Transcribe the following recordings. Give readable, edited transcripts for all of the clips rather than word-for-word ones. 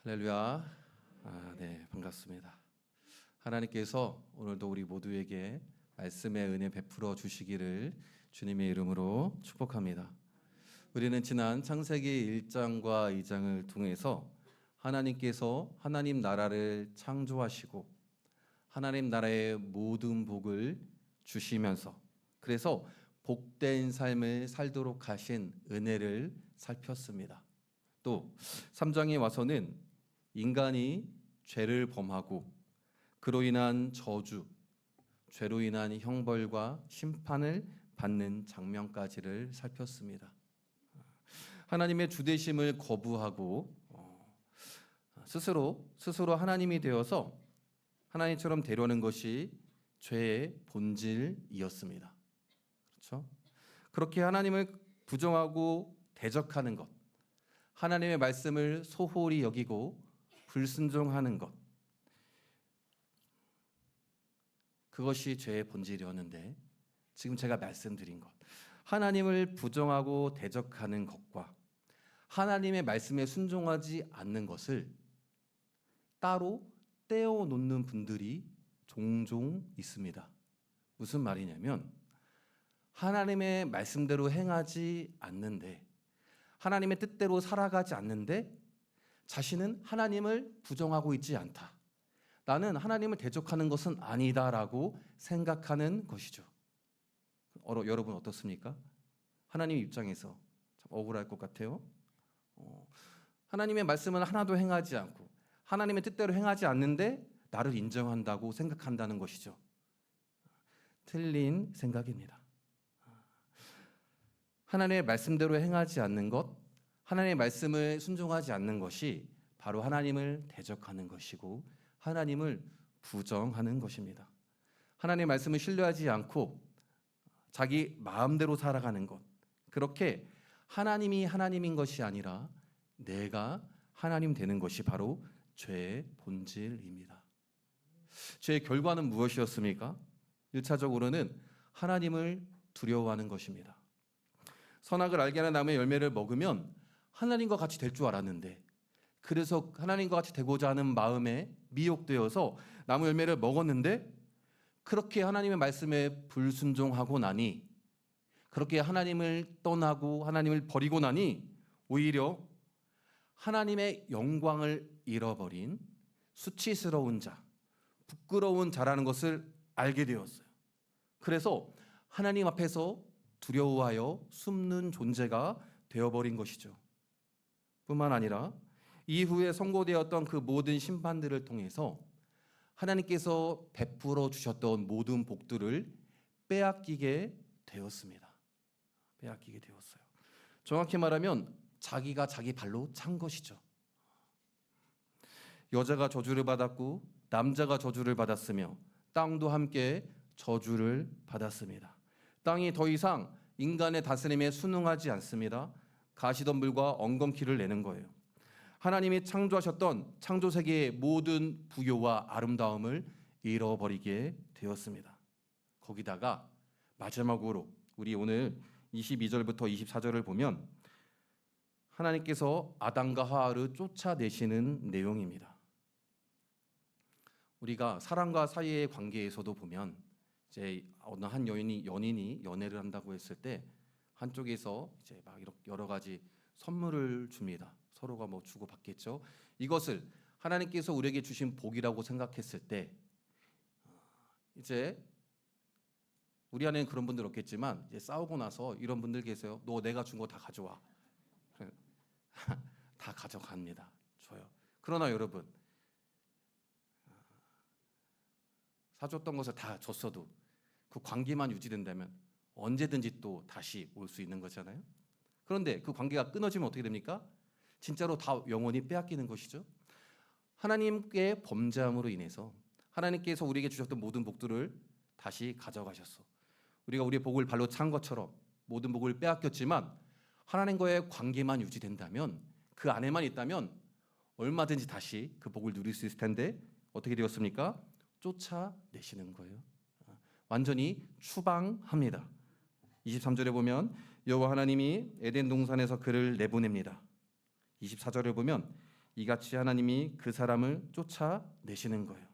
할렐루야. 네, 반갑습니다. 하나님께서 오늘도 우리 모두에게 말씀의 은혜 베풀어 주시기를 주님의 이름으로 축복합니다. 우리는 지난 창세기 1장과 2장을 통해서 하나님께서 하나님 나라를 창조하시고 하나님 나라의 모든 복을 주시면서 그래서 복된 삶을 살도록 하신 은혜를 살폈습니다. 또 3장에 와서는 인간이 죄를 범하고 그로 인한 저주, 죄로 인한 형벌과 심판을 받는 장면까지를 살폈습니다. 하나님의 주되심을 거부하고 스스로 하나님이 되어서 하나님처럼 되려는 것이 죄의 본질이었습니다. 그렇죠? 그렇게 하나님을 부정하고 대적하는 것, 하나님의 말씀을 소홀히 여기고 불순종하는 것, 그것이 죄의 본질이었는데 지금 제가 말씀드린 것, 하나님을 부정하고 대적하는 것과 하나님의 말씀에 순종하지 않는 것을 따로 떼어놓는 분들이 종종 있습니다. 무슨 말이냐면 하나님의 말씀대로 행하지 않는데, 하나님의 뜻대로 살아가지 않는데 자신은 하나님을 부정하고 있지 않다, 나는 하나님을 대적하는 것은 아니다라고 생각하는 것이죠. 여러분 어떻습니까? 하나님 입장에서 참 억울할 것 같아요. 하나님의 말씀은 하나도 행하지 않고 하나님의 뜻대로 행하지 않는데 나를 인정한다고 생각한다는 것이죠. 틀린 생각입니다. 하나님의 말씀대로 행하지 않는 것, 하나님의 말씀을 순종하지 않는 것이 바로 하나님을 대적하는 것이고 하나님을 부정하는 것입니다. 하나님의 말씀을 신뢰하지 않고 자기 마음대로 살아가는 것, 그렇게 하나님이 하나님인 것이 아니라 내가 하나님 되는 것이 바로 죄의 본질입니다. 죄의 결과는 무엇이었습니까? 1차적으로는 하나님을 두려워하는 것입니다. 선악을 알게 하는 나무의 열매를 먹으면 하나님과 같이 될 줄 알았는데, 그래서 하나님과 같이 되고자 하는 마음에 미혹되어서 나무 열매를 먹었는데, 그렇게 하나님의 말씀에 불순종하고 나니, 그렇게 하나님을 떠나고 하나님을 버리고 나니 오히려 하나님의 영광을 잃어버린 수치스러운 자, 부끄러운 자라는 것을 알게 되었어요. 그래서 하나님 앞에서 두려워하여 숨는 존재가 되어버린 것이죠. 뿐만 아니라 이후에 선고되었던 그 모든 심판들을 통해서 하나님께서 베풀어 주셨던 모든 복들을 빼앗기게 되었습니다. 빼앗기게 되었어요. 정확히 말하면 자기가 자기 발로 찬 것이죠. 여자가 저주를 받았고 남자가 저주를 받았으며 땅도 함께 저주를 받았습니다. 땅이 더 이상 인간의 다스림에 순응하지 않습니다. 가시덤불과 엉겅퀴를 내는 거예요. 하나님이 창조하셨던 창조세계의 모든 부요와 아름다움을 잃어버리게 되었습니다. 거기다가 마지막으로 우리 오늘 22절부터 24절을 보면 하나님께서 아담과 하와를 쫓아내시는 내용입니다. 우리가 사람과 사이의 관계에서도 보면 이제 어느 한 연인이 연애를 한다고 했을 때 한쪽에서 이제 막 여러 가지 선물을 줍니다. 서로가 뭐 주고 받겠죠. 이것을 하나님께서 우리에게 주신 복이라고 생각했을 때 이제 우리 안에는 그런 분들 없겠지만 이제 싸우고 나서 이런 분들 계세요. 너 내가 준 거 다 가져와. 다 가져갑니다. 줘요. 그러나 여러분, 사줬던 것을 다 줬어도 그 관계만 유지된다면 언제든지 또 다시 올 수 있는 거잖아요. 그런데 그 관계가 끊어지면 어떻게 됩니까? 진짜로 다 영원히 빼앗기는 것이죠. 하나님께 범죄함으로 인해서 하나님께서 우리에게 주셨던 모든 복들을 다시 가져가셨어. 우리가 우리의 복을 발로 찬 것처럼 모든 복을 빼앗겼지만 하나님과의 관계만 유지된다면, 그 안에만 있다면 얼마든지 다시 그 복을 누릴 수 있을 텐데 어떻게 되었습니까? 쫓아내시는 거예요. 완전히 추방합니다. 23절에 보면 여호와 하나님이 에덴 동산에서 그를 내보냅니다. 24절에 보면 이같이 하나님이 그 사람을 쫓아내시는 거예요.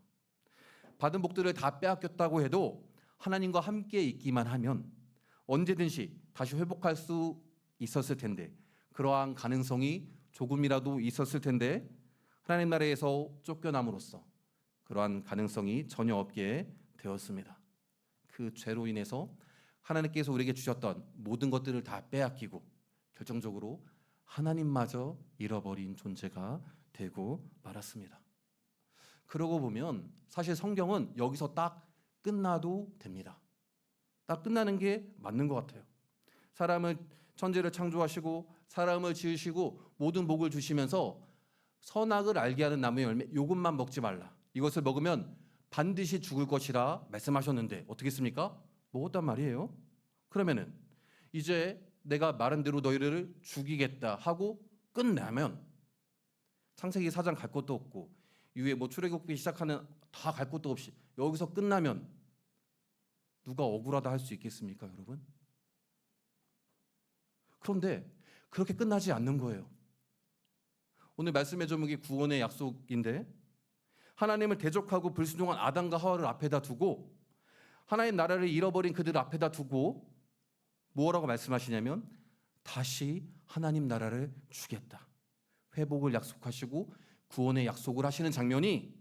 받은 복들을 다 빼앗겼다고 해도 하나님과 함께 있기만 하면 언제든지 다시 회복할 수 있었을 텐데, 그러한 가능성이 조금이라도 있었을 텐데 하나님 나라에서 쫓겨남으로써 그러한 가능성이 전혀 없게 되었습니다. 그 죄로 인해서 하나님께서 우리에게 주셨던 모든 것들을 다 빼앗기고 결정적으로 하나님마저 잃어버린 존재가 되고 말았습니다. 그러고 보면 사실 성경은 여기서 딱 끝나도 됩니다. 딱 끝나는 게 맞는 것 같아요. 사람을 천지를 창조하시고 사람을 지으시고 모든 복을 주시면서 선악을 알게 하는 나무의 열매 이것만 먹지 말라. 이것을 먹으면 반드시 죽을 것이라 말씀하셨는데 어떻게 했습니까? 먹었단 말이에요. 그러면은 이제 내가 말한 대로 너희를 죽이겠다 하고 끝나면 창세기 4장 갈 것도 없고 이후에 뭐 출애굽기 시작하는 다 갈 것도 없이 여기서 끝나면 누가 억울하다 할 수 있겠습니까, 여러분? 그런데 그렇게 끝나지 않는 거예요. 오늘 말씀의 제목이 구원의 약속인데 하나님을 대적하고 불순종한 아담과 하와를 앞에다 두고 하나님 나라를 잃어버린 그들을 앞에다 두고 뭐라고 말씀하시냐면 다시 하나님 나라를 주겠다. 회복을 약속하시고 구원의 약속을 하시는 장면이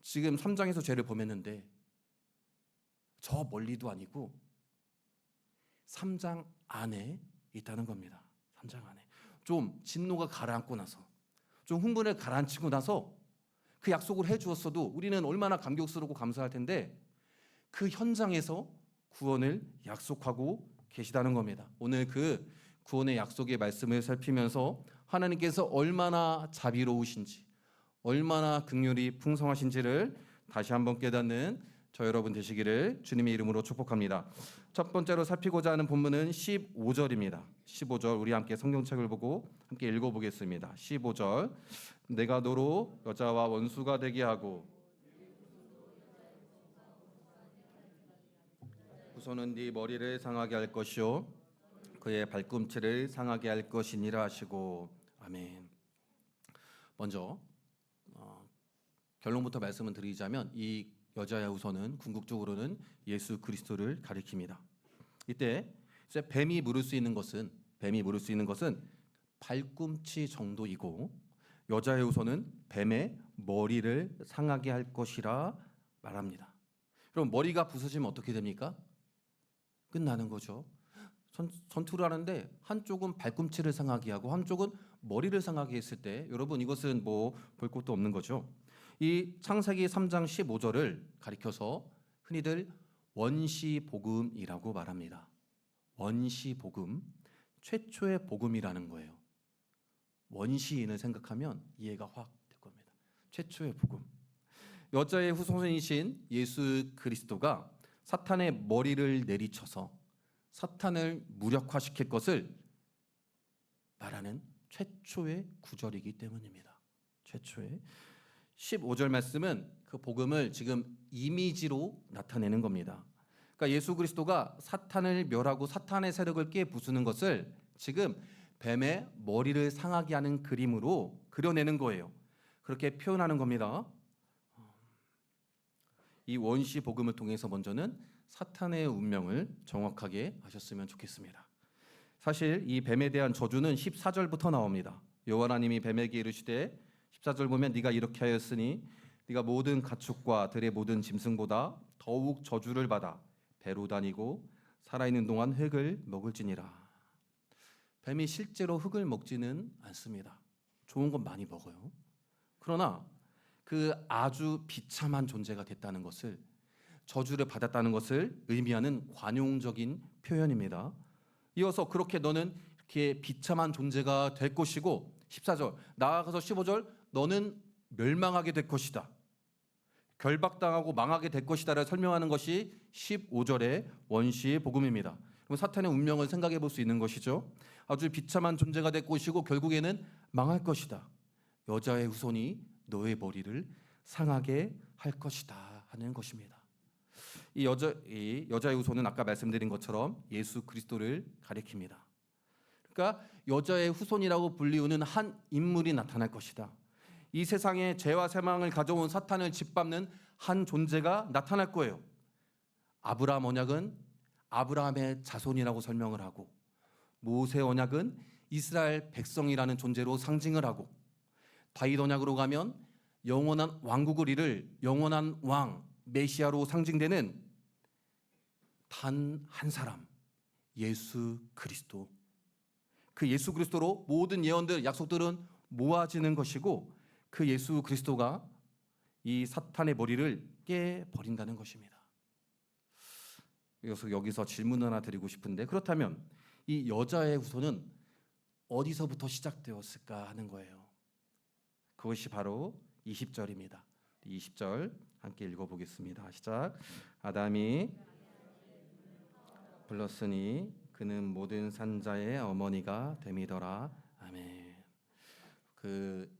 지금 3장에서 죄를 범했는데 저 멀리도 아니고 3장 안에 있다는 겁니다. 3장 안에. 좀 진노가 가라앉고 나서 좀 흥분을 가라앉히고 나서 그 약속을 해주었어도 우리는 얼마나 감격스럽고 감사할 텐데 그 현장에서 구원을 약속하고 계시다는 겁니다. 오늘 그 구원의 약속의 말씀을 살피면서 하나님께서 얼마나 자비로우신지 얼마나 긍휼이 풍성하신지를 다시 한번 깨닫는 저 여러분 되시기를 주님의 이름으로 축복합니다. 첫 번째로 살피고자 하는 본문은 15절입니다. 15절 우리 함께 성경책을 보고 함께 읽어보겠습니다. 15절 내가 너로 여자와 원수가 되게 하고 후손은 네 머리를 상하게 할 것이요 그의 발꿈치를 상하게 할 것이니라 하시고 아멘. 먼저 결론부터 말씀을 드리자면 이 여자의 후손은 궁극적으로는 예수 그리스도를 가리킵니다. 이때 이제 뱀이 물을 수 있는 것은 발꿈치 정도이고 여자의 후손은 뱀의 머리를 상하게 할 것이라 말합니다. 그럼 머리가 부서지면 어떻게 됩니까? 끝나는 거죠. 전투를 하는데 한쪽은 발꿈치를 상하게 하고 한쪽은 머리를 상하게 했을 때 여러분 이것은 뭐 볼 것도 없는 거죠. 이 창세기 3장 15절을 가리켜서 흔히들 원시복음이라고 말합니다. 원시복음, 최초의 복음이라는 거예요. 원시인을 생각하면 이해가 확 될 겁니다. 최초의 복음. 여자의 후손이신 예수 그리스도가 사탄의 머리를 내리쳐서 사탄을 무력화시킬 것을 말하는 최초의 구절이기 때문입니다. 최초의 15절 말씀은 그 복음을 지금 이미지로 나타내는 겁니다. 그러니까 예수 그리스도가 사탄을 멸하고 사탄의 세력을 깨부수는 것을 지금 뱀의 머리를 상하게 하는 그림으로 그려내는 거예요. 그렇게 표현하는 겁니다. 이 원시 복음을 통해서 먼저는 사탄의 운명을 정확하게 아셨으면 좋겠습니다. 사실 이 뱀에 대한 저주는 14절부터 나옵니다. 여호와 하나님이 뱀에게 이르시되 14절 보면 네가 이렇게 하였으니 네가 모든 가축과 들의 모든 짐승보다 더욱 저주를 받아 배로 다니고 살아있는 동안 흙을 먹을지니라. 뱀이 실제로 흙을 먹지는 않습니다. 좋은 건 많이 먹어요. 그러나 그 아주 비참한 존재가 됐다는 것을 저주를 받았다는 것을 의미하는 관용적인 표현입니다. 이어서 그렇게 너는 이렇게 비참한 존재가 될 것이고 14절 나아가서 15절 너는 멸망하게 될 것이다. 결박당하고 망하게 될 것이다를 설명하는 것이 15절의 원시의 복음입니다. 그럼 사탄의 운명을 생각해 볼 수 있는 것이죠. 아주 비참한 존재가 될 것이고 결국에는 망할 것이다. 여자의 후손이 너의 머리를 상하게 할 것이다 하는 것입니다. 이 여자의 후손은 아까 말씀드린 것처럼 예수 그리스도를 가리킵니다. 그러니까 여자의 후손이라고 불리우는 한 인물이 나타날 것이다. 이 세상에 죄와 사망을 가져온 사탄을 짓밟는 한 존재가 나타날 거예요. 아브라함 언약은 아브라함의 자손이라고 설명을 하고, 모세 언약은 이스라엘 백성이라는 존재로 상징을 하고, 다윗 언약으로 가면 영원한 왕국을 이룰 영원한 왕 메시아로 상징되는 단 한 사람, 예수 그리스도. 그 예수 그리스도로 모든 예언들, 약속들은 모아지는 것이고, 그 예수 그리스도가 이 사탄의 머리를 깨버린다는 것입니다. 그래서 여기서 질문 하나 드리고 싶은데, 그렇다면 이 여자의 후손은 어디서부터 시작되었을까 하는 거예요. 그것이 바로 20절입니다. 20절 함께 읽어보겠습니다. 시작. 아담이 불렀으니 그는 모든 산자의 어머니가 됨이더라. 아멘. 그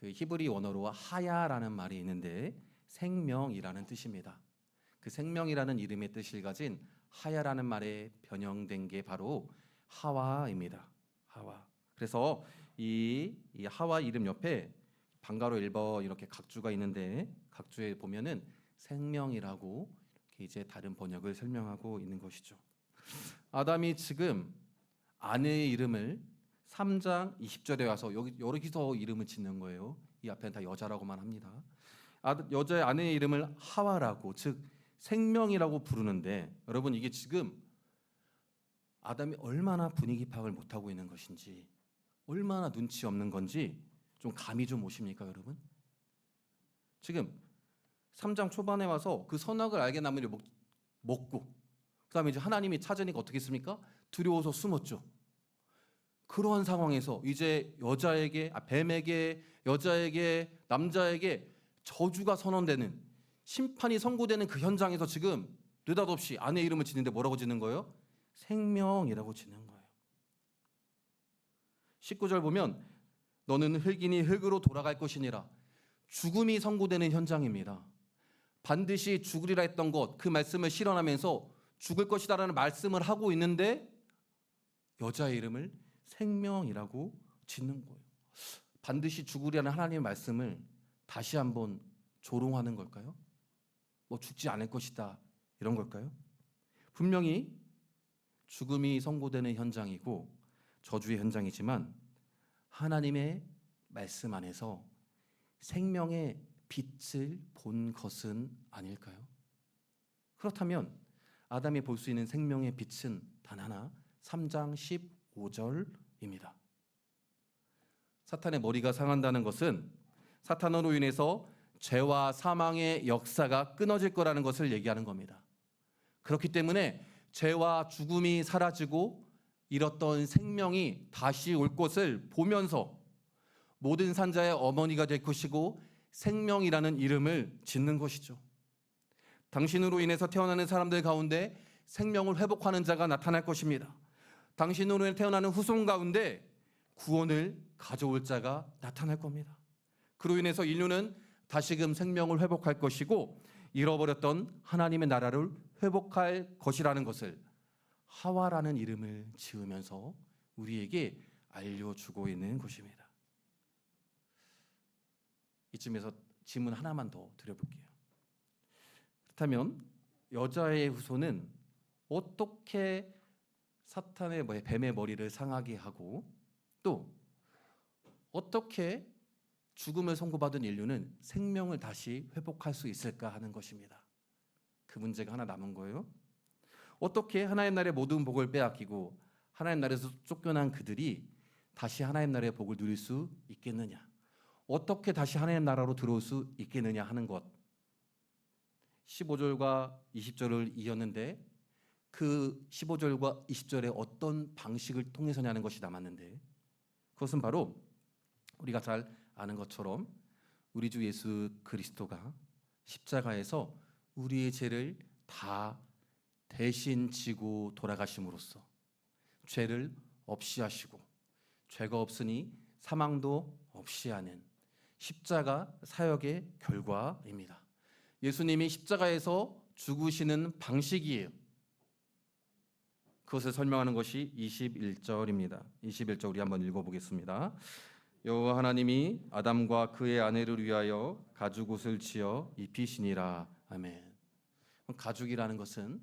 히브리 원어로 하야라는 말이 있는데 생명이라는 뜻입니다. 그 생명이라는 이름의 뜻을 가진 하야라는 말에 변형된 게 바로 하와입니다. 하와. 그래서 이 하와 이름 옆에 방가로 1번 이렇게 각주가 있는데, 각주에 보면은 생명이라고 이렇게 이제 다른 번역을 설명하고 있는 것이죠. 아담이 지금 아내의 이름을 3장 20절에 와서 여기서 이름을 짓는 거예요. 이 앞에는 다 여자라고만 합니다. 여자의 아내의 이름을 하와라고, 즉 생명이라고 부르는데, 여러분 이게 지금 아담이 얼마나 분위기 파악을 못하고 있는 것인지, 얼마나 눈치 없는 건지 좀 감이 좀 오십니까 여러분? 지금 3장 초반에 와서 그 선악을 알게 나무를 먹고, 그 다음에 이제 하나님이 찾으니까 어떻게 했습니까? 두려워서 숨었죠. 그러한 상황에서 이제 뱀에게, 여자에게, 남자에게 저주가 선언되는, 심판이 선고되는 그 현장에서 지금 느닷없이 아내 이름을 짓는데 뭐라고 짓는 거예요? 생명이라고 짓는 거예요. 19절 보면 너는 흙이니 흙으로 돌아갈 것이니라. 죽음이 선고되는 현장입니다. 반드시 죽으리라 했던 것, 그 말씀을 실현하면서 죽을 것이다라는 말씀을 하고 있는데 여자의 이름을 생명이라고 짓는 거예요. 반드시 죽으리라는 하나님의 말씀을 다시 한번 조롱하는 걸까요? 뭐 죽지 않을 것이다 이런 걸까요? 분명히 죽음이 선고되는 현장이고 저주의 현장이지만 하나님의 말씀 안에서 생명의 빛을 본 것은 아닐까요? 그렇다면 아담이 볼 수 있는 생명의 빛은 단 하나, 3장 15절입니다. 사탄의 머리가 상한다는 것은 사탄으로 인해서 죄와 사망의 역사가 끊어질 거라는 것을 얘기하는 겁니다. 그렇기 때문에 죄와 죽음이 사라지고 잃었던 생명이 다시 올 것을 보면서 모든 산자의 어머니가 될 것이고 생명이라는 이름을 짓는 것이죠. 당신으로 인해서 태어나는 사람들 가운데 생명을 회복하는 자가 나타날 것입니다. 당신으로 태어나는 후손 가운데 구원을 가져올 자가 나타날 겁니다. 그로 인해서 인류는 다시금 생명을 회복할 것이고 잃어버렸던 하나님의 나라를 회복할 것이라는 것을 하와라는 이름을 지으면서 우리에게 알려주고 있는 것입니다. 이쯤에서 질문 하나만 더 드려볼게요. 그렇다면 여자의 후손은 어떻게 사탄의 뱀의 머리를 상하게 하고 또 어떻게 죽음을 선고받은 인류는 생명을 다시 회복할 수 있을까 하는 것입니다. 그 문제가 하나 남은 거예요. 어떻게 하나님 나라의 모든 복을 빼앗기고 하나님 나라에서 쫓겨난 그들이 다시 하나님 나라의 복을 누릴 수 있겠느냐, 어떻게 다시 하나님 나라로 들어올 수 있겠느냐 하는 것. 15절과 20절을 이었는데 그 15절과 20절에 어떤 방식을 통해서냐는 것이 남았는데, 그것은 바로 우리가 잘 아는 것처럼 우리 주 예수 그리스도가 십자가에서 우리의 죄를 다 대신 지고 돌아가심으로써 죄를 없이 하시고 죄가 없으니 사망도 없이 하는 십자가 사역의 결과입니다. 예수님이 십자가에서 죽으시는 방식이에요. 그것을 설명하는 것이 21절입니다. 21절 우리 한번 읽어보겠습니다. 여호와 하나님이 아담과 그의 아내를 위하여 가죽옷을 지어 입히시니라. 아멘. 가죽이라는 것은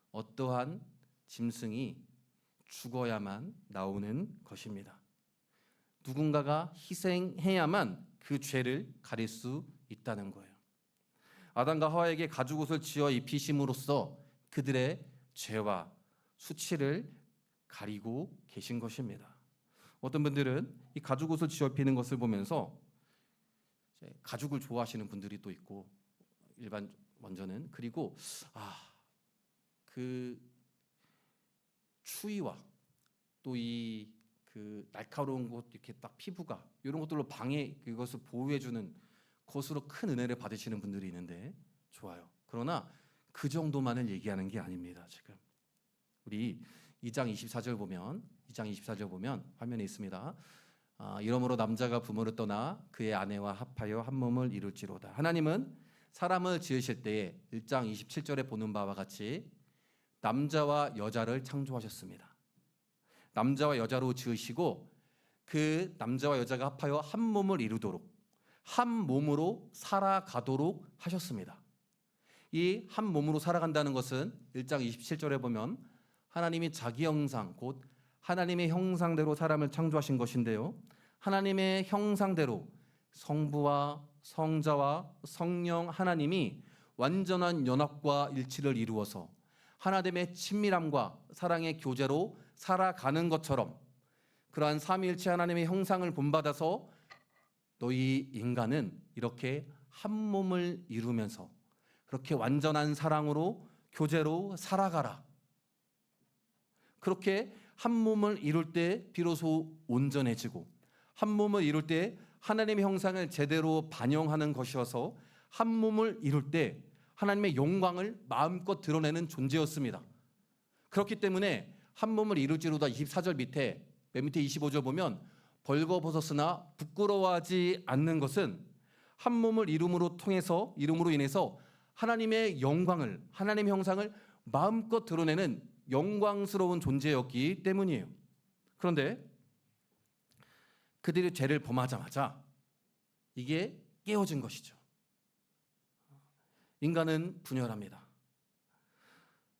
어떠한 짐승이 죽어야만 나오는 것입니다. 누군가가 희생해야만 그 죄를 가릴 수 있다는 거예요. 아담과 하와에게 가죽옷을 지어 입히심으로써 그들의 죄와 수치를 가리고 계신 것입니다. 어떤 분들은 이 가죽옷을 지어 입히는 것을 보면서 가죽을 좋아하시는 분들이 또 있고, 일반 원저는 그리고 그 추위와 또 이 그 날카로운 곳 이렇게 딱 피부가 이런 것들로 방해 그것을 보호해주는 것으로 큰 은혜를 받으시는 분들이 있는데 좋아요. 그러나 그 정도만을 얘기하는 게 아닙니다. 지금 우리 2장 24절 보면 화면에 있습니다. 이러므로 남자가 부모를 떠나 그의 아내와 합하여 한 몸을 이룰지로다. 하나님은 사람을 지으실 때에 1장 27절에 보는 바와 같이 남자와 여자를 창조하셨습니다. 남자와 여자로 지으시고 그 남자와 여자가 합하여 한 몸을 이루도록 한 몸으로 살아가도록 하셨습니다. 이 한 몸으로 살아간다는 것은 1장 27절에 보면 하나님이 자기 형상 곧 하나님의 형상대로 사람을 창조하신 것인데요. 하나님의 형상대로 성부와 성자와 성령 하나님이 완전한 연합과 일치를 이루어서 하나됨의 친밀함과 사랑의 교제로 살아가는 것처럼 그러한 삼위일체 하나님의 형상을 본받아서 너희 인간은 이렇게 한 몸을 이루면서 그렇게 완전한 사랑으로 교제로 살아가라. 그렇게 한 몸을 이룰 때 비로소 온전해지고 한 몸을 이룰 때 하나님의 형상을 제대로 반영하는 것이어서 한 몸을 이룰 때 하나님의 영광을 마음껏 드러내는 존재였습니다. 그렇기 때문에 한 몸을 이룰지로다 24절 맨 밑에 25절 보면 벌거벗었으나 부끄러워하지 않는 것은 한 몸을 이름으로 인해서 하나님의 영광을 하나님의 형상을 마음껏 드러내는 영광스러운 존재였기 때문이에요. 그런데 그들이 죄를 범하자마자 이게 깨어진 것이죠. 인간은 분열합니다.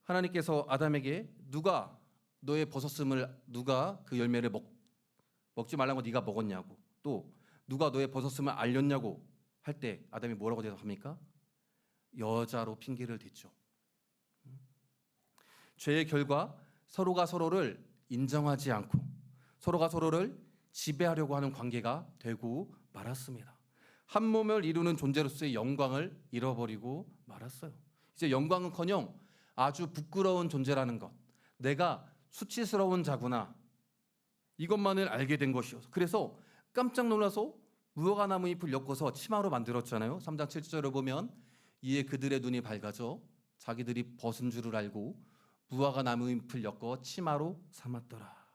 하나님께서 아담에게 누가 너의 벗었음을 누가 그 열매를 먹지 말라고 네가 먹었냐고 또 누가 너의 벗었음을 알렸냐고 할 때 아담이 뭐라고 대답합니까? 여자로 핑계를 댔죠. 죄의 결과 서로가 서로를 인정하지 않고 서로가 서로를 지배하려고 하는 관계가 되고 말았습니다. 한 몸을 이루는 존재로서의 영광을 잃어버리고 말았어요. 이제 영광은커녕 아주 부끄러운 존재라는 것, 내가 수치스러운 자구나 이것만을 알게 된 것이어서 그래서 깜짝 놀라서 무화과나무 잎을 엮어서 치마로 만들었잖아요. 3장 7절을 보면 이에 그들의 눈이 밝아져 자기들이 벗은 줄을 알고 무화과나무 잎을 엮어 치마로 삼았더라.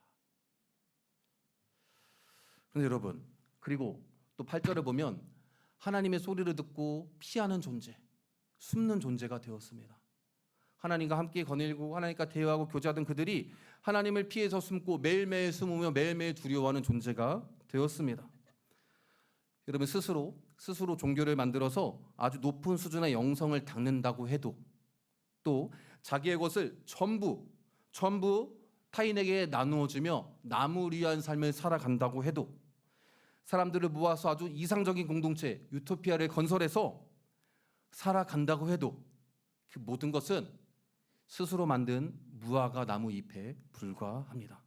그런데 여러분, 그리고 또 8절을 보면 하나님의 소리를 듣고 피하는 존재, 숨는 존재가 되었습니다. 하나님과 함께 거닐고 하나님과 대화하고 교제하던 그들이 하나님을 피해서 숨고 매일매일 숨으며 매일매일 두려워하는 존재가 되었습니다. 여러분, 스스로 종교를 만들어서 아주 높은 수준의 영성을 닦는다고 해도 또 자기의 것을 전부 타인에게 나누어주며 남을 위한 삶을 살아간다고 해도 사람들을 모아서 아주 이상적인 공동체 유토피아를 건설해서 살아간다고 해도 그 모든 것은 스스로 만든 무화과 나무 잎에 불과합니다.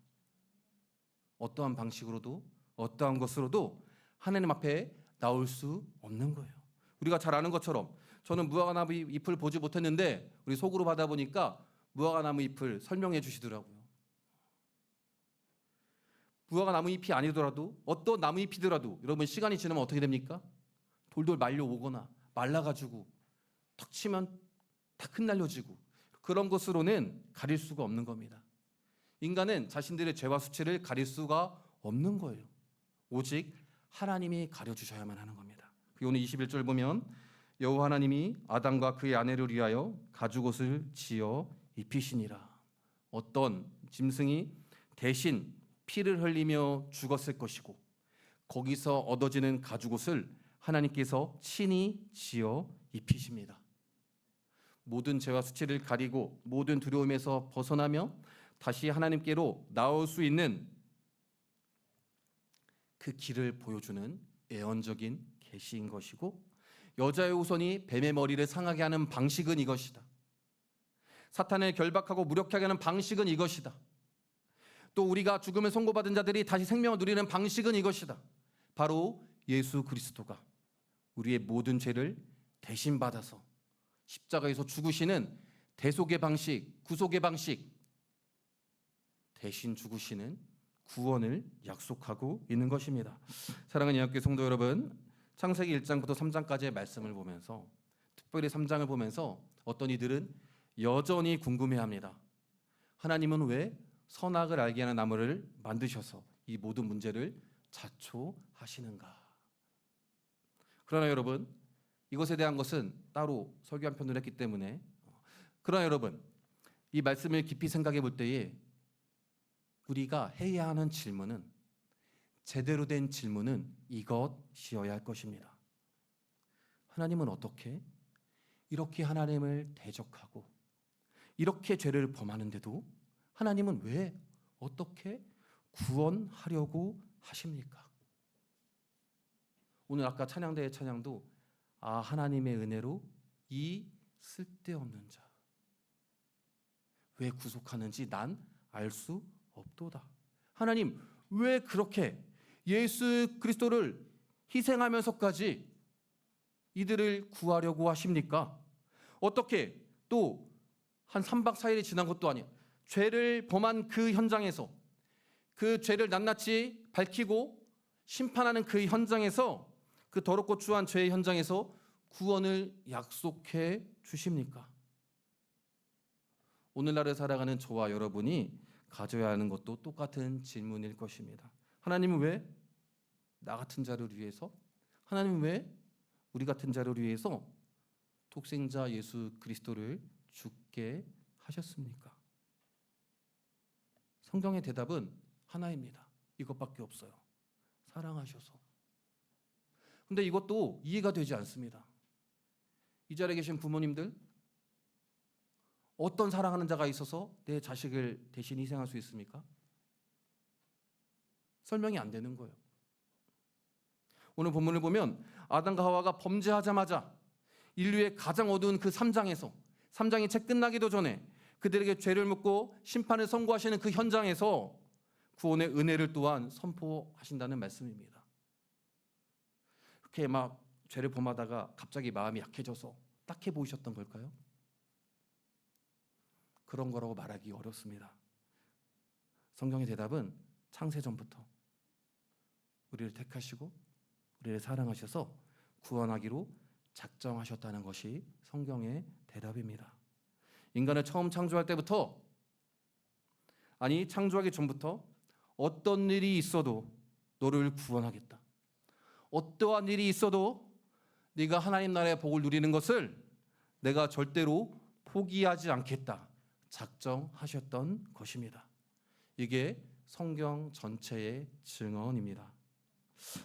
어떠한 방식으로도 어떠한 것으로도 하나님 앞에 나올 수 없는 거예요. 우리가 잘 아는 것처럼 저는 무화과 나무 잎을 보지 못했는데 우리 속으로 받아보니까 무화과 나무 잎을 설명해 주시더라고요. 무화과 나무 잎이 아니더라도 어떤 나무 잎이더라도 여러분 시간이 지나면 어떻게 됩니까? 돌돌 말려오거나 말라가지고 턱 치면 다 흩날려지고 그런 것으로는 가릴 수가 없는 겁니다. 인간은 자신들의 죄와 수치를 가릴 수가 없는 거예요. 오직 하나님이 가려주셔야만 하는 겁니다. 그리고 오늘 21절 보면 여호와 하나님이 아담과 그의 아내를 위하여 가죽옷을 지어 입히시니라. 어떤 짐승이 대신 피를 흘리며 죽었을 것이고 거기서 얻어지는 가죽옷을 하나님께서 친히 지어 입히십니다. 모든 죄와 수치를 가리고 모든 두려움에서 벗어나며 다시 하나님께로 나올 수 있는 그 길을 보여주는 애언적인 계시인 것이고, 여자의 후손이 뱀의 머리를 상하게 하는 방식은 이것이다. 사탄을 결박하고 무력하게 하는 방식은 이것이다. 또 우리가 죽음을 선고받은 자들이 다시 생명을 누리는 방식은 이것이다. 바로 예수 그리스도가 우리의 모든 죄를 대신 받아서 십자가에서 죽으시는 대속의 방식, 구속의 방식, 대신 죽으시는 구원을 약속하고 있는 것입니다. 사랑하는 예언교회 성도 여러분, 창세기 1장부터 3장까지의 말씀을 보면서, 특별히 3장을 보면서 어떤 이들은 여전히 궁금해합니다. 하나님은 왜 선악을 알게 하는 나무를 만드셔서 이 모든 문제를 자초하시는가? 그러나 여러분, 이것에 대한 것은 따로 설교 한 편을 했기 때문에, 그러나 여러분, 이 말씀을 깊이 생각해 볼 때에 우리가 해야 하는 질문은, 제대로 된 질문은 이것이어야 할 것입니다. 하나님은 어떻게 이렇게 하나님을 대적하고 이렇게 죄를 범하는데도 하나님은 왜 어떻게 구원하려고 하십니까? 오늘 아까 찬양대의 찬양도 하나님의 은혜로 이 쓸데없는 자 왜 구속하는지 난 알 수 없도다. 하나님 왜 그렇게 예수 그리스도를 희생하면서까지 이들을 구하려고 하십니까? 어떻게 또 한 3박 4일이 지난 것도 아니야. 죄를 범한 그 현장에서, 그 죄를 낱낱이 밝히고 심판하는 그 현장에서, 그 더럽고 추한 죄의 현장에서 구원을 약속해 주십니까? 오늘날을 살아가는 저와 여러분이 가져야 하는 것도 똑같은 질문일 것입니다. 하나님은 왜 나 같은 자를 위해서, 하나님은 왜 우리 같은 자를 위해서 독생자 예수 그리스도를 죽게 하셨습니까? 성경의 대답은 하나입니다. 이것밖에 없어요. 사랑하셔서. 근데 이것도 이해가 되지 않습니다. 이 자리에 계신 부모님들, 어떤 사랑하는 자가 있어서 내 자식을 대신 희생할 수 있습니까? 설명이 안 되는 거예요. 오늘 본문을 보면 아담과 하와가 범죄하자마자 인류의 가장 어두운 그 3장이 채 끝나기도 전에 그들에게 죄를 묻고 심판을 선고하시는 그 현장에서 구원의 은혜를 또한 선포하신다는 말씀입니다. 그렇게 막 죄를 범하다가 갑자기 마음이 약해져서 딱해 보이셨던 걸까요? 그런 거라고 말하기 어렵습니다. 성경의 대답은 창세전부터 우리를 택하시고 우리를 사랑하셔서 구원하기로 작정하셨다는 것이 성경의 대답입니다. 인간을 처음 창조할 때부터, 아니 창조하기 전부터 어떤 일이 있어도 너를 구원하겠다. 어떠한 일이 있어도 네가 하나님 나라의 복을 누리는 것을 내가 절대로 포기하지 않겠다. 작정하셨던 것입니다. 이게 성경 전체의 증언입니다.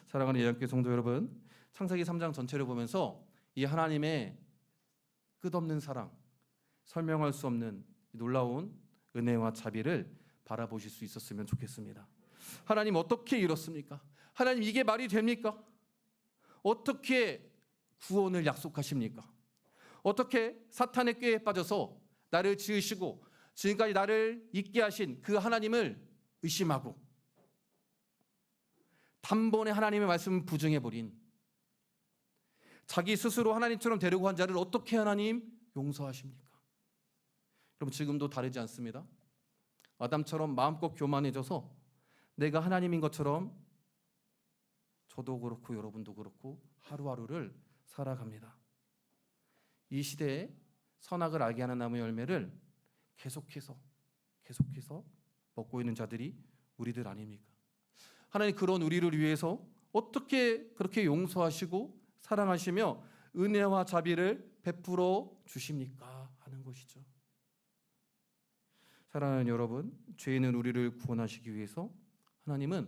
사랑하는 예언교회 성도 여러분, 창세기 3장 전체를 보면서 이 하나님의 끝없는 사랑, 설명할 수 없는 놀라운 은혜와 자비를 바라보실 수 있었으면 좋겠습니다. 하나님 어떻게 이렇습니까? 하나님 이게 말이 됩니까? 어떻게 구원을 약속하십니까? 어떻게 사탄의 꾀에 빠져서 나를 지으시고 지금까지 나를 있게 하신 그 하나님을 의심하고 단번에 하나님의 말씀을 부정해버린, 자기 스스로 하나님처럼 되려고 한 자를 어떻게 하나님 용서하십니까? 여러분 지금도 다르지 않습니다. 아담처럼 마음껏 교만해져서 내가 하나님인 것처럼 저도 그렇고 여러분도 그렇고 하루하루를 살아갑니다. 이 시대에 선악을 알게 하는 나무 열매를 계속해서 먹고 있는 자들이 우리들 아닙니까? 하나님 그런 우리를 위해서 어떻게 그렇게 용서하시고 사랑하시며 은혜와 자비를 베풀어 주십니까? 하는 것이죠. 사랑하는 여러분, 죄 있는 우리를 구원하시기 위해서 하나님은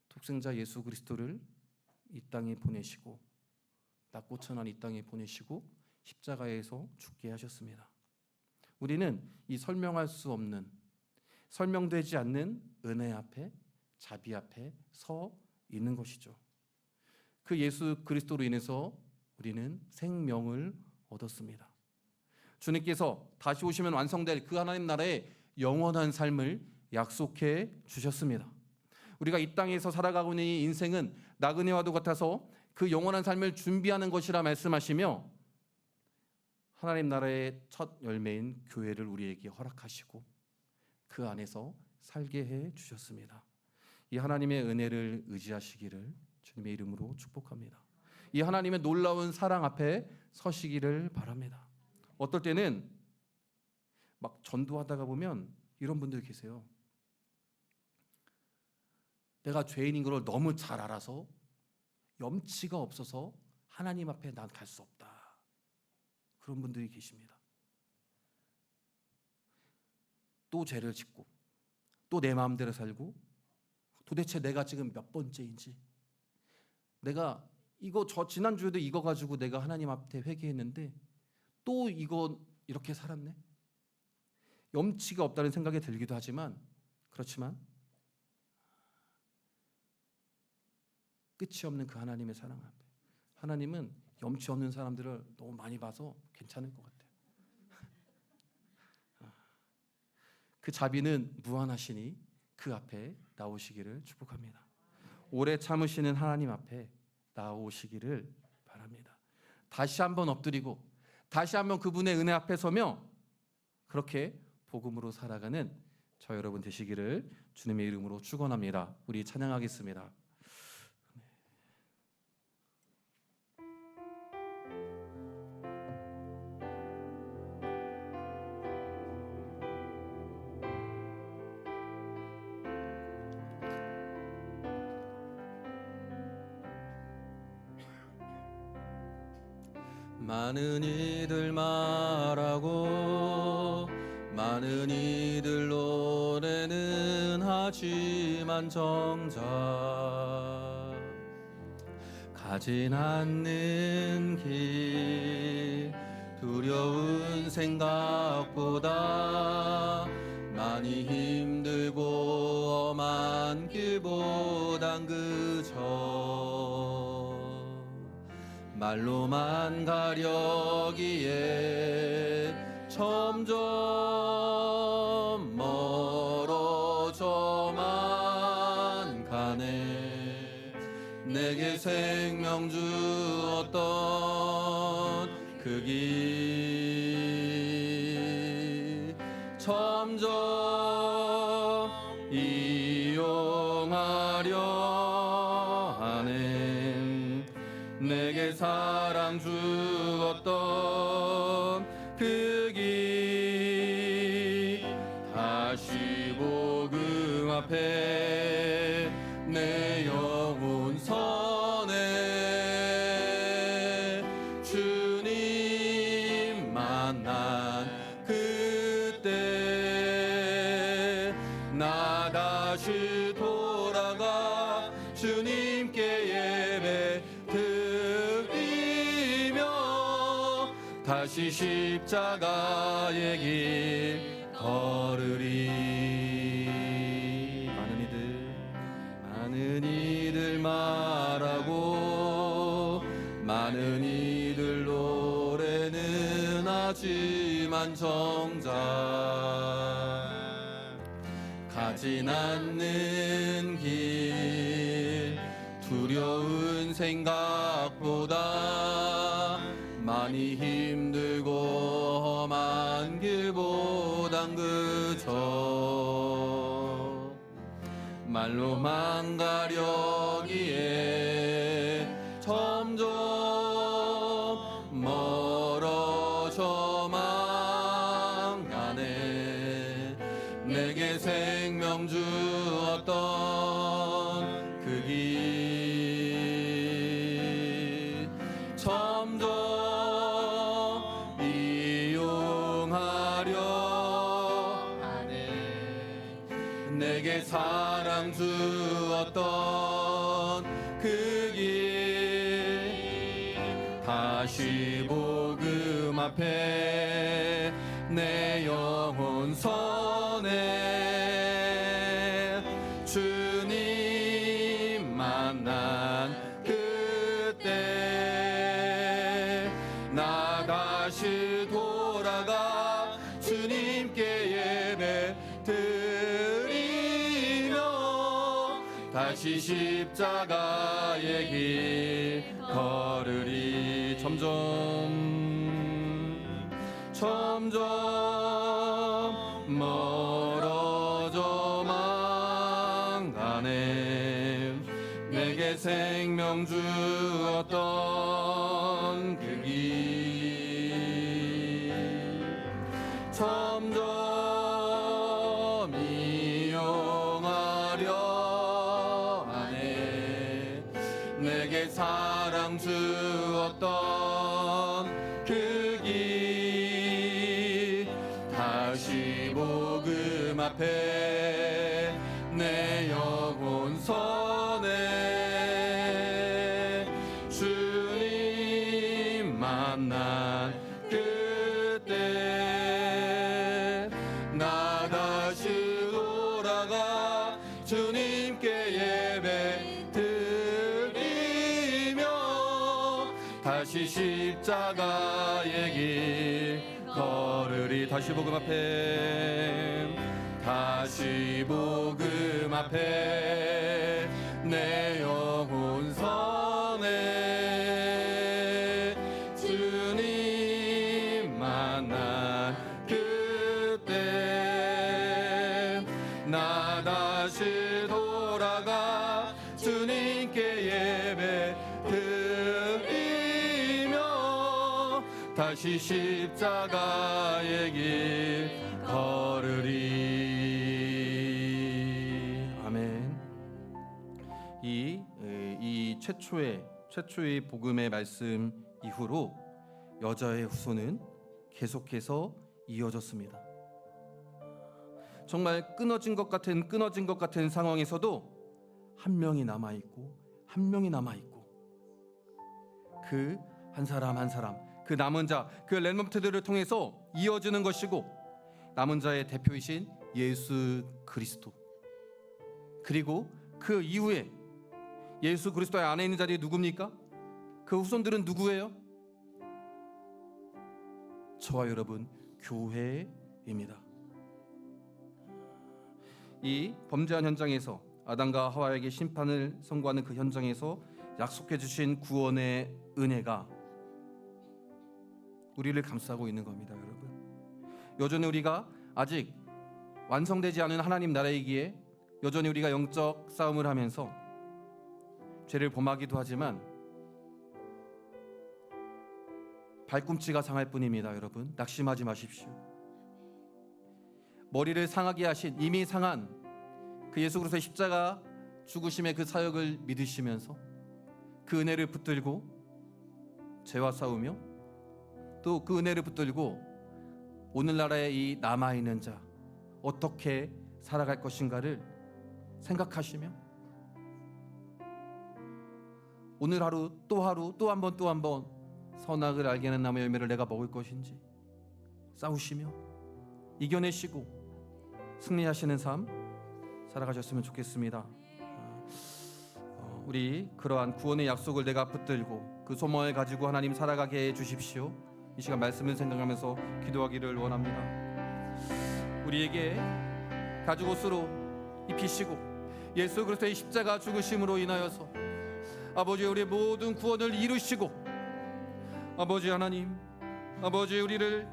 독생자 예수 그리스도를 이 땅에 보내시고, 낮고 천한 이 땅에 보내시고 십자가에서 죽게 하셨습니다. 우리는 이 설명할 수 없는, 설명되지 않는 은혜 앞에, 자비 앞에 서 있는 것이죠. 그 예수 그리스도로 인해서 우리는 생명을 얻었습니다. 주님께서 다시 오시면 완성될 그 하나님 나라의 영원한 삶을 약속해 주셨습니다. 우리가 이 땅에서 살아가고 있는 이 인생은 나그네와도 같아서 그 영원한 삶을 준비하는 것이라 말씀하시며, 하나님 나라의 첫 열매인 교회를 우리에게 허락하시고 그 안에서 살게 해 주셨습니다. 이 하나님의 은혜를 의지하시기를 주님의 이름으로 축복합니다. 이 하나님의 놀라운 사랑 앞에 서시기를 바랍니다. 어떨 때는 막 전도하다가 보면 이런 분들 계세요. 내가 죄인인 걸 너무 잘 알아서 염치가 없어서 하나님 앞에 난 갈 수 없다. 그런 분들이 계십니다. 또 죄를 짓고 또 내 마음대로 살고, 도대체 내가 지금 몇 번째인지, 내가 지난주에도 이거 가지고 내가 하나님 앞에 회개했는데 또 이거 이렇게 살았네. 염치가 없다는 생각이 들기도 하지만, 그렇지만 끝이 없는 그 하나님의 사랑 앞에 하나님은 염치 없는 사람들을 너무 많이 봐서 괜찮을 것 같아요. 그 자비는 무한하시니 그 앞에 나오시기를 축복합니다. 오래 참으시는 하나님 앞에 나오시기를 바랍니다. 다시 한번 엎드리고 다시 한번 그분의 은혜 앞에 서며 그렇게 복음으로 살아가는 저 여러분 되시기를 주님의 이름으로 축원합니다. 우리 찬양하겠습니다. 많은 이들 말하고 많은 이들 노래는 하지만 정작 가진 않는 길, 두려운 생각보다 많이 힘들고 험한 길보단 그저 말로만 가려기에 점점 멀어져만 가네. 내게 생명 주었던 그 길 점점 이용하려 하네. 내게 사랑 주었던 그 길 다시 복음 앞에 내 영혼 선해. 주님 만난 그때 나 다시 돌아가 주님께 예배 드리며 다시 십자가의 길 걸으리. 많은 이들 말하고 많은 이들 노래는 하지만 정작 가진 않는 길, 두려운 생각보다 많이 힘들고 험한 길보단 그저 말로만 가려기에 점점 멀어져만 가네. 내게 생명 주었던 그 길 점점 이용하려 하네. 사랑 주었던 그 길 다시 복음 앞에 내 영혼 선해 주님 만난 그때 나 다시 돌아가 주님께 예배 드리며 다시 십자가의 길 걸으리. 점점 멀어져만 가네. 내게 생명 주었던 그 길 점점 이용하려 하네. 내게 사랑 주었던 그 길 다시 복음 앞에 내 영혼 선해 주님 만난 그때 나 다시 돌아가 주님께 예배 드리며 다시 십자가의 길 걸으리. 다시 복음 앞에 내 영혼 선해 주님 만난 그때 나 다시 돌아가 주님께 예배 드리며 다시 십자가의 길 걸으리. 아멘. 이 최초의 복음의 말씀 이후로 여자의 후손은 계속해서 이어졌습니다. 정말 끊어진 것 같은 상황에서도 한 명이 남아있고 그 한 사람 그 남은 자, 그 렘넌트들을 통해서 이어지는 것이고 남은 자의 대표이신 예수 그리스도, 그리고 그 이후에 예수 그리스도의 안에 있는 자들이 누굽니까? 그 후손들은 누구예요? 저와 여러분 교회입니다. 이 범죄한 현장에서 아담과 하와에게 심판을 선고하는 그 현장에서 약속해 주신 구원의 은혜가 우리를 감싸고 있는 겁니다, 여러분. 여전히 우리가 아직 완성되지 않은 하나님 나라이기에 여전히 우리가 영적 싸움을 하면서 죄를 범하기도 하지만 발꿈치가 상할 뿐입니다, 여러분. 낙심하지 마십시오. 머리를 상하게 하신 이미 상한 그 예수 그리스도의 십자가 죽으심의 그 사역을 믿으시면서 그 은혜를 붙들고 죄와 싸우며 또 그 은혜를 붙들고 오늘날의 이 남아있는 자 어떻게 살아갈 것인가를 생각하시며 오늘 하루 또 한 번 선악을 알게 하는 나무 열매를 내가 먹을 것인지 싸우시며 이겨내시고 승리하시는 삶 살아가셨으면 좋겠습니다. 우리 그러한 구원의 약속을 내가 붙들고 그 소망을 가지고 하나님 살아가게 해주십시오. 이 시간 말씀을 생각하면서 기도하기를 원합니다. 우리에게 가죽옷으로 입히시고 예수 그리스도의 십자가 죽으심으로 인하여서 아버지 우리의 모든 구원을 이루시고 아버지 하나님 아버지 우리를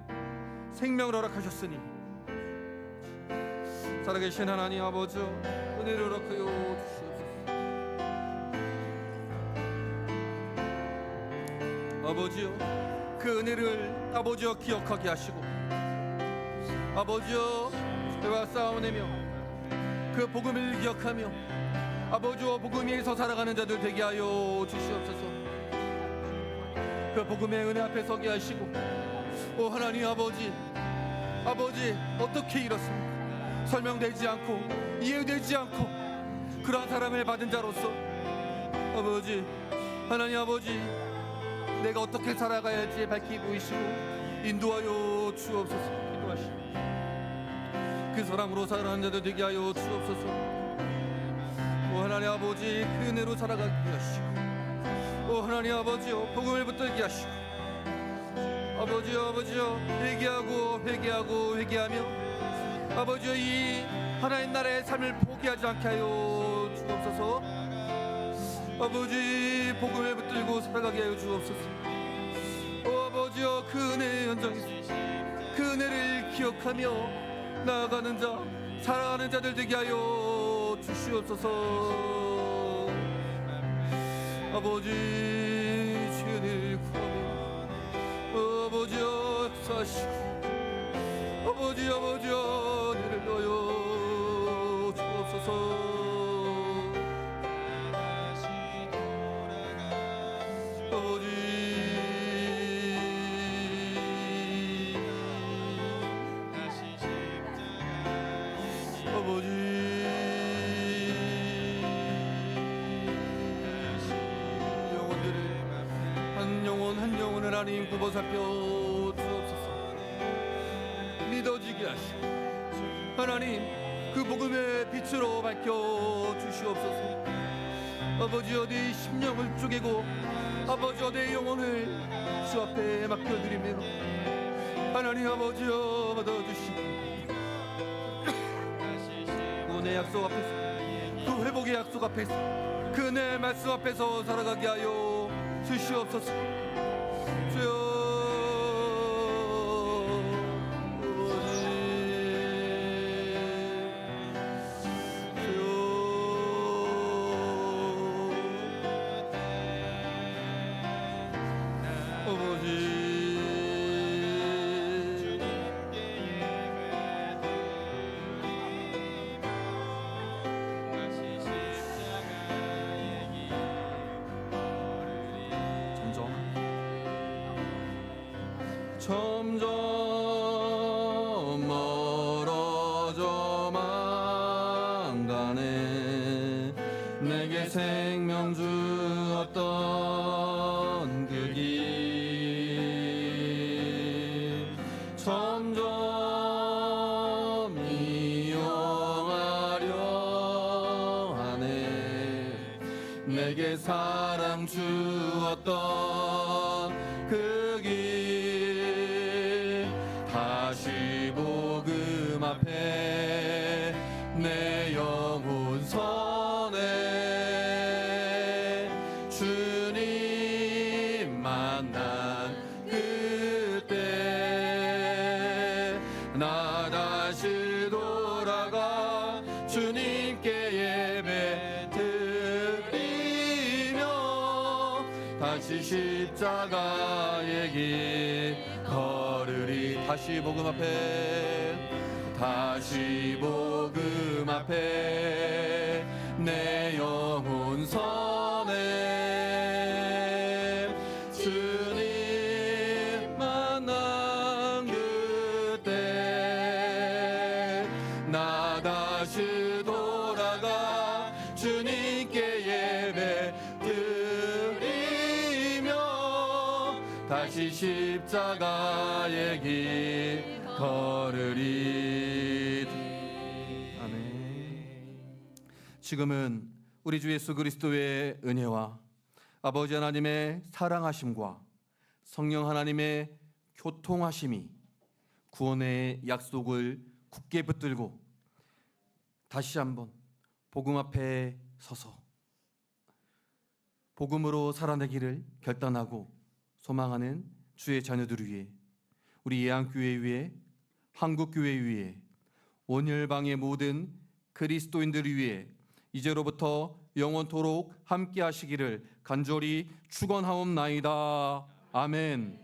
생명을 허락하셨으니 살아계신 하나님 아버지 은혜를 허락하여 주시옵소서. 아버지여 그 은혜를 아버지여 기억하게 하시고 아버지여 때와 싸워내며 그 복음을 기억하며 아버지와 복음 위에서 살아가는 자들 되게 하여 주시옵소서. 그 복음의 은혜 앞에 서게 하시고 오 하나님 아버지 어떻게 이렇습니까? 설명되지 않고 이해되지 않고 그러한 사람을 받은 자로서 아버지, 하나님 아버지, 내가 어떻게 살아가야 할지 밝히 보이시고 인도하여 주옵소서. 기도하시고 그 사람으로 살아가는 자들 되게 하여 주옵소서. 오 하나님 아버지, 그 은혜로 살아가게 하시고, 오 하나님 아버지요, 복음을 붙들게 하시고, 아버지요, 아버지요, 회개하고 회개하며 아버지요, 이 하나님 나라의 삶을 포기하지 않게 하여 주옵소서. 아버지, 복음을 붙들고 살아가게 하여 주옵소서. 오 아버지요, 그 은혜의 현장에서 그 은혜를 기억하며 나아가는 자, 살아가는 자들 되게 하여 주시옵소서. 아버지, 주를 구하며 아버지여 역사하시고, 아버지여 은혜를 넣어 주옵소서. 한 영혼을 하나님 굽어 살펴 주옵소서. 믿어지게 하시고 하나님 그 복음의 빛으로 밝혀 주시옵소서. 아버지여, 내 심령을 쪼개고 아버지여, 내 영혼을 주 앞에 맡겨드리며 하나님 아버지여 받아주시고 내 약속 앞에서, 그 회복의 약속 앞에서, 그 내 말씀 앞에서 살아가게 하여 주시옵소서. 주여, 점점 멀어져만 가네. 내게 생명 주었던 그 길 점점 이용하려 하네. 내게 사랑 주었던 그 길 다시 복음 앞에 내 영혼 선에 주님 만난 그때 나 다시 돌아가 주님께 예배 드리며 다시 십자가의 길 걸으리. 다시 복음 앞에 내 영혼 선에 주님 만난 그때 나 다시 돌아가 주님께 예배 드리며 다시 십자가의 길 걸으리. 아멘. 지금은 우리 주 예수 그리스도의 은혜와 아버지 하나님의 사랑하심과 성령 하나님의 교통하심이 구원의 약속을 굳게 붙들고 다시 한번 복음 앞에 서서 복음으로 살아내기를 결단하고 소망하는 주의 자녀들을 위해, 우리 예안교회 위해, 한국교회 위해, 온열방의 모든 그리스도인들을 위해 이제로부터 영원토록 함께 하시기를 간절히 축원하옵나이다. 아멘.